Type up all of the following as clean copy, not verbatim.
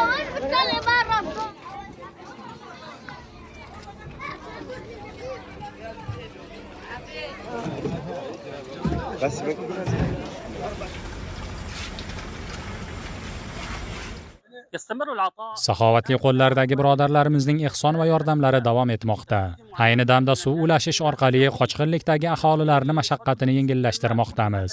وين بتطلع برا؟ بس Saxovatli qo'llardagi birodarlarimizning ehson va yordamlari davom etmoqda. Ayni damda suv ulashish orqali qochqinlikdagi aholilarning mashaqqatini yengillashtirmoqdamiz.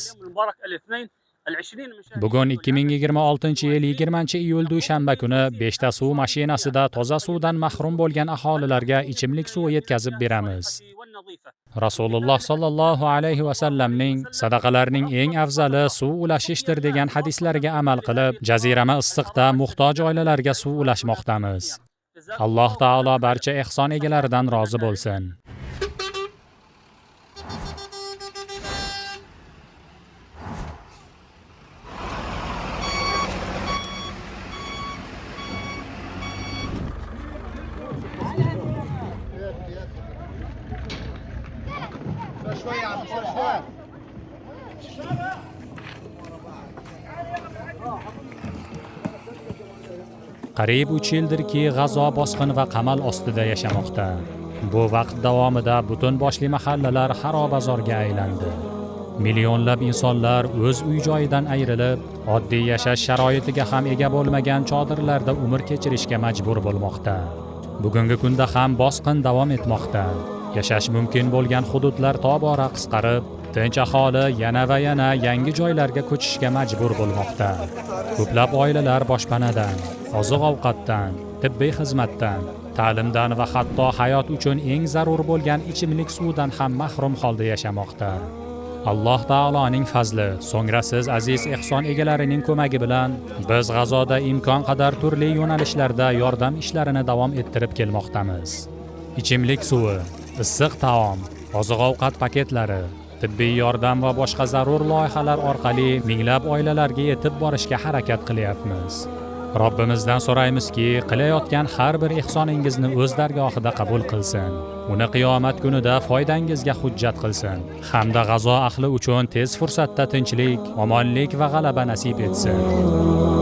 Bugun 2026-yil 20-iyul dushanba kuni 5 ta suv mashinasida toza suvdan mahrum bo'lgan aholilarga ichimlik suvi yetkazib beramiz. Rasululloh sallallohu alayhi va sallamning sadaqalarning eng afzali suv ulashishdir degan hadislariga amal qilib, jazirama issiqda muhtoj oilalarga suv ulashmoqdamiz. Alloh taolo barcha ehson egalaridan rozi bo'lsin. شوية عم شوية Qariyb 3 yildirki G'azo bosqin va qamal ostida yashamoqda. Bu vaqt davomida butun boshli mahallalar xarobazorga aylandi. Millionlab insonlar o'z uy-joyidan ayrilib, oddiy yashash sharoitiga ham ega bo'lmagan chodirlarda umr kechirishga majbur bo'lmoqda. Bugungi kunda ham bosqin davom etmoqda. Yashash mumkin bo'lgan hududlar tobora qisqarib, tinch aholi yana va yana yangi joylarga ko'chishga majbur bo'lmoqda. Ko'plab oilalar boshpanadan, oziq-ovqatdan, tibbiy xizmatdan, ta'limdan va hatto hayot uchun eng zarur bo'lgan ichimlik suvdan ham mahrum holda yashamoqda. Alloh taoloning fazli, so'ngra siz aziz ehson egalarining ko'magi bilan biz G'azoda imkon qadar turli yo'nalishlarda yordam ishlarini davom ettirib kelmoqdamiz. Ichimlik suvi, issiq taom, oziq-ovqat paketlari, tibbiy yordam va boshqa zarur loyihalar orqali minglab oilalarga yetib borishga harakat qilyapmiz. Robbimizdan so'raymizki, qilayotgan har bir ehsoningizni o'z dargohida qabul qilsin. Uni qiyomat kunida foydangizga hujjat qilsin. Hamda G'azo ahli uchun tez fursatda tinchlik, omonlik va g'alaba nasib etsin.